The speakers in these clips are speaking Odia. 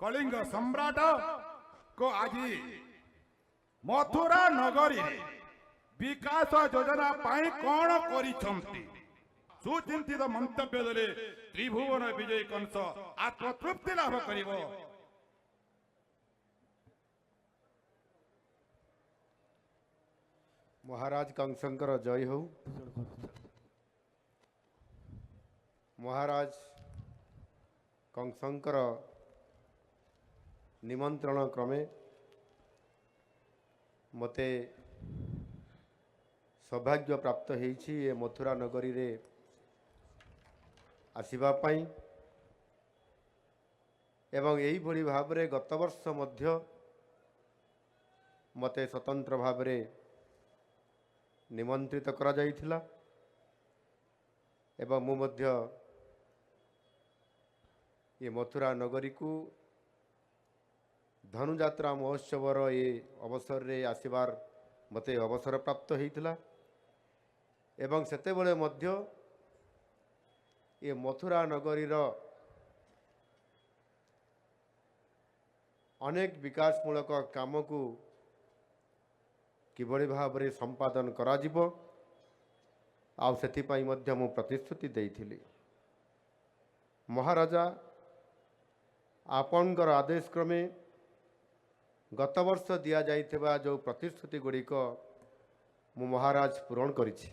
कलिंग सम्राट को आज मथुरा नगरी विकास योजना पाई कौन करिसंती सुचिंतित मंतव्य देले त्रिभुवन विजय कंस आत्मतृप्ति लाभ करिवो। महाराज कंसंकर जय हो। महाराज कंसंकर निमंत्रण क्रमे मते सौभाग्य प्राप्त होईछि ए मथुरा नगरी रे आसीबा पाई एवं यही भली भाव रे गत वर्ष मध्य मते स्वतंत्र भाव रे निमंत्रित करा जाइथिला एवं मु मध्य ये मथुरा नगरी को धनुजात्रा महोत्सवर ये अवसर रे आसीबार मते अवसर प्राप्त होइथिला एवं सेते बेले मध्य ये मथुरा नगरी रो अनेक विकासमूलक काम को किभली भाव रे संपादन करा जिवो आउ सेति पई मध्य मु प्रतिश्रुति देइथिली। महाराजा आपनकर आदेश क्रमे गत वर्ष दिया जाइथिबा जो प्रतिश्रुति गुड़िक मु महाराज पूरण करिछि।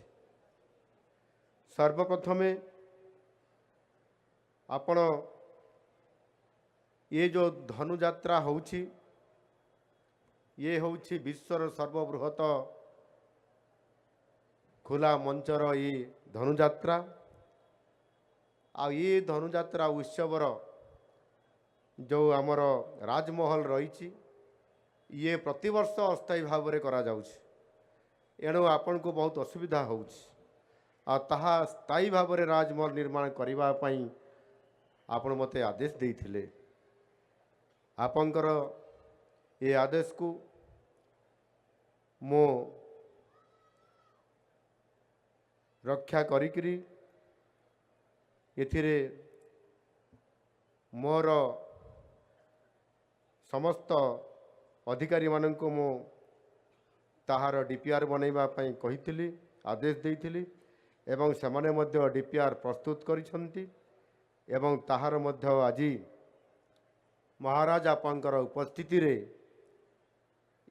सर्वप्रथमे आपण ये जो धनुजात्रा होउछि ये होउछि विश्वर सर्वबृहत खुला मंचर ये धनुजात्रा आ ये धनुजात्रा उत्सवर जो आमर राजमहल रही ये प्रतिवर्ष अस्थायी भाव में करा जाउछि एणु आपण को बहुत असुविधा होउछि आ ताहा स्थायी भाव में राजमहल निर्माण करिबा पई आपण मते आदेश देइथिले। आपनकर ये आदेश को मो रक्षा करिकरी एथिरे मोर समस्त अधिकारी मानक मो ताहार डीपीआर बनैबा पई कहिथिली आदेश देइथिली एवं सेमाने मध्य डीपीआर प्रस्तुत करिसंती एवं ताहार मध्य आजी महाराज आपनकर उपस्थिति रे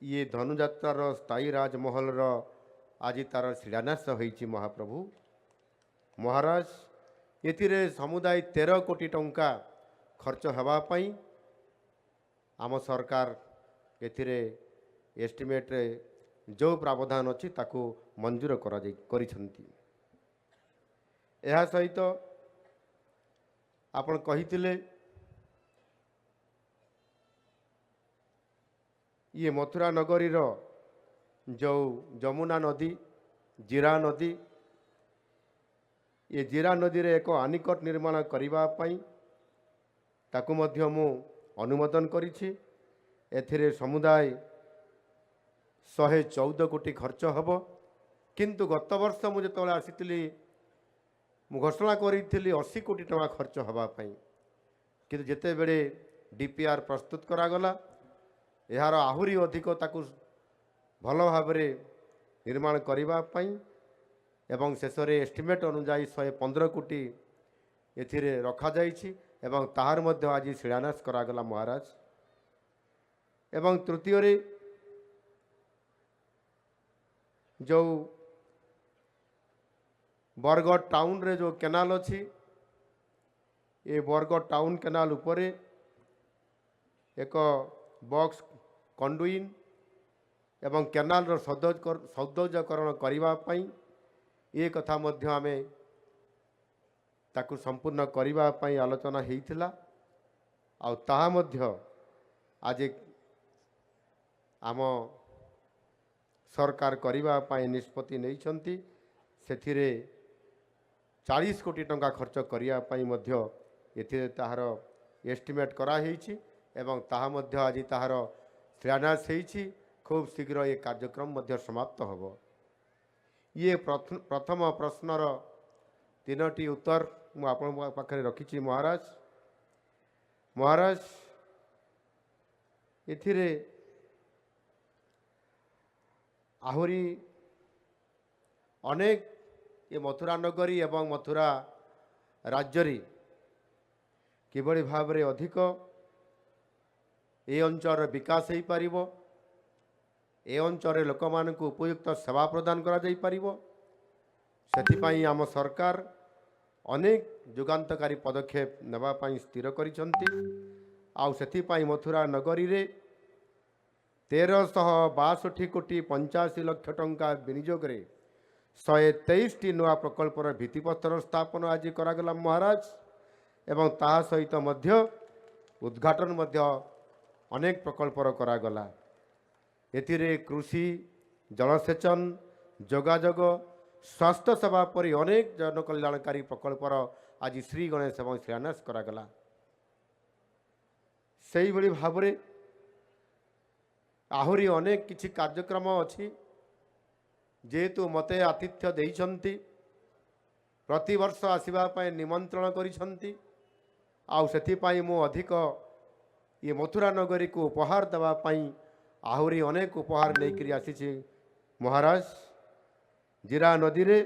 ये धनुजात्रार स्थायी राजमहल रो आज तार शिलान्यास होइछि। महाप्रभु महाराज एथिरे समुदाय 13 कोटी टंका खर्च हेबा पई आम सरकार एथिरे एस्टिमेट रे जो प्रावधान अछि ताकू मंजूर करा जाय करिसंती। एहा सहित आपण कहिथिले ये मथुरा नगरी रो जो जमुना नदी जीरा नदी ये जीरा नदी रे एक आनिकट निर्माण करिबा पई ताकू मध्य मु अनुमोदन करिछि। एथिरे समुदाय 114 कोटी खर्च हबो किंतु गत वर्ष मु जेतले आसीतिली मु घोषणा करिथिली 80 कोटी टका खर्च हबा पई किंतु जेते बेले डीपीआर प्रस्तुत करा गला यार आहुरी अधिक ताकू भल भाव निर्माण करिबा पई एवं शेष रे एस्टिमेट अनुसार 115 कोटी एथिरे रखा जाइछि एवं ताहार मध्य आज शिलान्यास करा गला महाराज। एवं तृतीय रे जो बरगढ़ टाउन रे जो केनाल अछि ये बरगढ़ टाउन केनाल उपरे एक बॉक्स कंडुइन एवं केनाल रो सौंदर्यकरण करिबा पई ये कथा मध्य आमे ताकू संपूर्ण करिबा पई आलोचना हेइथिला आ ताहा मध्य आज आम सरकार करिबा पई निष्पत्ति नैछंती सेथिरे 40 कोटी टंका खर्च करिया पई मध्य एथिरे ताहार एस्टिमेट करा हेइछि एवं ताहा मध्य आज ताहार शिलान्यास हेइछि। खूब शीघ्र ये कार्यक्रम मध्य समाप्त होबो। ये प्रथम प्रश्नर 3टी उत्तर मु आपण पाखरे रखिछि महाराज। महाराज ଏଥିରେ ଆହୁରି ଅନେକ ଏ ମଥୁରା ନଗରୀ ଏବଂ ମଥୁରା ରାଜ୍ୟରେ କିଭଳି ଭାବରେ ଅଧିକ ଏ ଅଞ୍ଚଳର ବିକାଶ ହୋଇପାରିବ, ଏ ଅଞ୍ଚଳରେ ଲୋକମାନଙ୍କୁ ଉପଯୁକ୍ତ ସେବା ପ୍ରଦାନ କରାଯାଇପାରିବ, ସେଥିପାଇଁ ଆମ ସରକାର ଅନେକ ଯୁଗାନ୍ତକାରୀ ପଦକ୍ଷେପ ନେବା ପାଇଁ ସ୍ଥିର କରିଛନ୍ତି। ଆଉ ସେଥିପାଇଁ ମଥୁରା ନଗରୀରେ 1362 କୋଟି 85 ଲକ୍ଷ ଟଙ୍କା ବିନିଯୋଗରେ 123ଟି ନୂଆ ପ୍ରକଳ୍ପର ଭିତ୍ତିପତ୍ର ସ୍ଥାପନ ଆଜି କରାଗଲା ମହାରାଜ, ଏବଂ ତାହା ସହିତ ମଧ୍ୟ ଉଦ୍ଘାଟନ ମଧ୍ୟ ଅନେକ ପ୍ରକଳ୍ପର କରାଗଲା। ଏଥିରେ କୃଷି, ଜଳସେଚନ, ଯୋଗାଯୋଗ, ସ୍ୱାସ୍ଥ୍ୟ ସେବା ପରି ଅନେକ ଜନକଲ୍ୟାଣକାରୀ ପ୍ରକଳ୍ପର ଆଜି ଶ୍ରୀ ଗଣେଶ ଏବଂ ଶିଳାନ୍ୟାସ କରାଗଲା। ସେହିଭଳି ଭାବରେ ଆହୁରି ଅନେକ କିଛି କାର୍ଯ୍ୟକ୍ରମ ଅଛି। ଯେହେତୁ ମୋତେ ଆତିଥ୍ୟ ଦେଇଛନ୍ତି, ପ୍ରତିବର୍ଷ ଆସିବା ପାଇଁ ନିମନ୍ତ୍ରଣ କରିଛନ୍ତି, ଆଉ ସେଥିପାଇଁ ମୁଁ ଅଧିକ ଏ ମଥୁରା ନଗରୀକୁ ଉପହାର ଦେବା ପାଇଁ ଆହୁରି ଅନେକ ଉପହାର ନେଇକରି ଆସିଛି ମହାରାଜ। ଜିରା ନଦୀରେ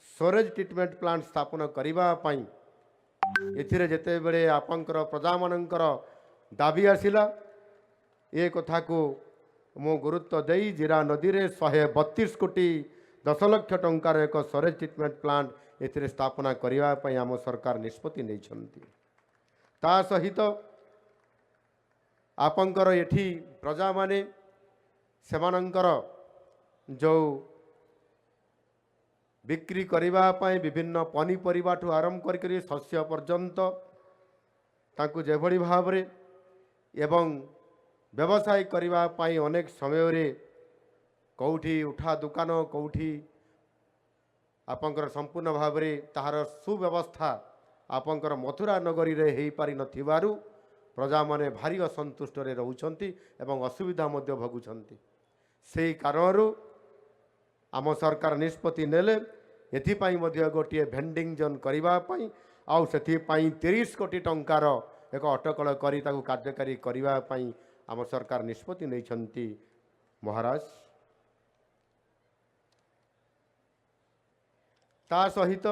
ସ୍ୱେରେଜ ଟ୍ରିଟମେଣ୍ଟ ପ୍ଲାଣ୍ଟ ସ୍ଥାପନ କରିବା ପାଇଁ ଏଥିରେ ଯେତେବେଳେ ଆପଣଙ୍କର ପ୍ରଜାମାନଙ୍କର ଦାବି ଆସିଲା, ଏ କଥାକୁ ମୁଁ ଗୁରୁତ୍ୱ ଦେଇ ଜିରା ନଦୀରେ 132 କୋଟି 10 ଲକ୍ଷ ଟଙ୍କାର ଏକ ସ୍ୱେରେଜ ଟ୍ରିଟମେଣ୍ଟ ପ୍ଲାଣ୍ଟ ଏଥିରେ ସ୍ଥାପନା କରିବା ପାଇଁ ଆମ ସରକାର ନିଷ୍ପତ୍ତି ନେଇଛନ୍ତି। ତା ସହିତ ଆପଣଙ୍କର ଏଠି ପ୍ରଜାମାନେ ସେମାନଙ୍କର ଯେଉଁ ବିକ୍ରି କରିବା ପାଇଁ ବିଭିନ୍ନ ପନିପରିବାଠୁ ଆରମ୍ଭ କରିକରି ଶସ୍ୟ ପର୍ଯ୍ୟନ୍ତ ତାଙ୍କୁ ଯେଭଳି ଭାବରେ ଏବଂ ବ୍ୟବସାୟ କରିବା ପାଇଁ ଅନେକ ସମୟରେ କେଉଁଠି ଉଠା ଦୋକାନ, କେଉଁଠି ଆପଣଙ୍କର ସମ୍ପୂର୍ଣ୍ଣ ଭାବରେ ତାହାର ସୁବ୍ୟବସ୍ଥା ଆପଣଙ୍କର ମଥୁରା ନଗରୀରେ ହୋଇପାରିନଥିବାରୁ ପ୍ରଜାମାନେ ଭାରି ଅସନ୍ତୁଷ୍ଟରେ ରହୁଛନ୍ତି ଏବଂ ଅସୁବିଧା ମଧ୍ୟ ଭୋଗୁଛନ୍ତି। ସେହି କାରଣରୁ ଆମ ସରକାର ନିଷ୍ପତ୍ତି ନେଲେ ଏଥିପାଇଁ ମଧ୍ୟ ଗୋଟିଏ ଭେଣ୍ଡିଂ ଜୋନ୍ କରିବା ପାଇଁ, ଆଉ ସେଥିପାଇଁ 30 କୋଟି ଟଙ୍କାର ଏକ ଅଟକଳ କରି ତାକୁ କାର୍ଯ୍ୟକାରୀ କରିବା ପାଇଁ ଆମ ସରକାର ନିଷ୍ପତ୍ତି ନେଇଛନ୍ତି ମହାରାଜ। ତା ସହିତ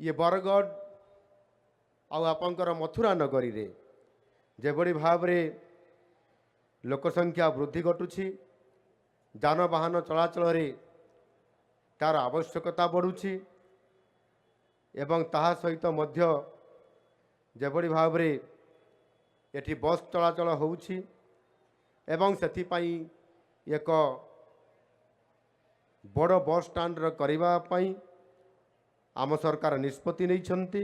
ଇଏ ବରଗଡ଼ ଆଉ ଆପଣଙ୍କର ମଥୁରା ନଗରୀରେ ଯେଭଳି ଭାବରେ ଲୋକସଂଖ୍ୟା ବୃଦ୍ଧି ଘଟୁଛି, ଯାନବାହନ ଚଳାଚଳରେ ତାର ଆବଶ୍ୟକତା ବଢ଼ୁଛି, ଏବଂ ତାହା ସହିତ ମଧ୍ୟ ଯେଭଳି ଭାବରେ ଏଠି ବସ୍ ଚଳାଚଳ ହେଉଛି, ଏବଂ ସେଥିପାଇଁ ଏକ ବଡ଼ ବସ୍ ଷ୍ଟାଣ୍ଡର କରିବା ପାଇଁ ଆମ ସରକାର ନିଷ୍ପତ୍ତି ନେଇଛନ୍ତି।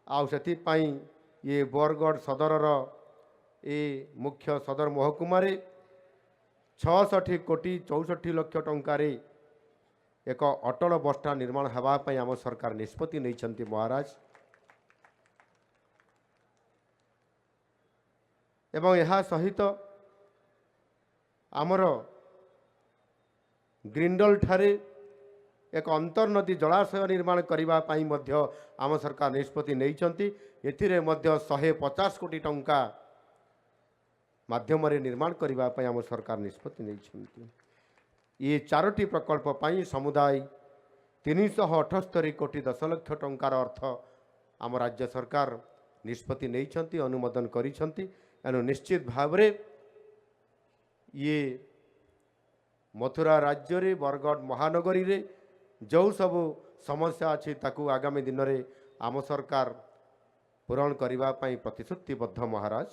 ଆଉ ସେଥିପାଇଁ ଇଏ ବରଗଡ଼ ସଦରର ଏ ମୁଖ୍ୟ ସଦର ମହକୁମାରେ 66 କୋଟି 64 ଲକ୍ଷ ଟଙ୍କାରେ ଏକ ଅଟଳ ବସ୍ ଷ୍ଟାଣ୍ଡ ନିର୍ମାଣ ହେବା ପାଇଁ ଆମ ସରକାର ନିଷ୍ପତ୍ତି ନେଇଛନ୍ତି ମହାରାଜ। ଏବଂ ଏହା ସହିତ ଆମର ଗ୍ରିଣ୍ଡଲ ଠାରେ ଏକ ଅନ୍ତର୍ନଦୀ ଜଳାଶୟ ନିର୍ମାଣ କରିବା ପାଇଁ ମଧ୍ୟ ଆମ ସରକାର ନିଷ୍ପତ୍ତି ନେଇଛନ୍ତି। ଏଥିରେ ମଧ୍ୟ 150 କୋଟି ଟଙ୍କା ମାଧ୍ୟମରେ ନିର୍ମାଣ କରିବା ପାଇଁ ଆମ ସରକାର ନିଷ୍ପତ୍ତି ନେଇଛନ୍ତି। ଏ 4ଟି ପ୍ରକଳ୍ପ ପାଇଁ ସମୁଦାୟ 378 କୋଟି 10 ଲକ୍ଷ ଟଙ୍କାର ଅର୍ଥ ଆମ ରାଜ୍ୟ ସରକାର ନିଷ୍ପତ୍ତି ନେଇଛନ୍ତି, ଅନୁମୋଦନ କରିଛନ୍ତି। ଏଣୁ ନିଶ୍ଚିତ ଭାବରେ ଇଏ ମଥୁରା ରାଜ୍ୟରେ ବରଗଡ଼ ମହାନଗରୀରେ ଯେଉଁ ସବୁ ସମସ୍ୟା ଅଛି ତାକୁ ଆଗାମୀ ଦିନରେ ଆମ ସରକାର ପୂରଣ କରିବା ପାଇଁ ପ୍ରତିଶ୍ରୁତିବଦ୍ଧ ମହାରାଜ।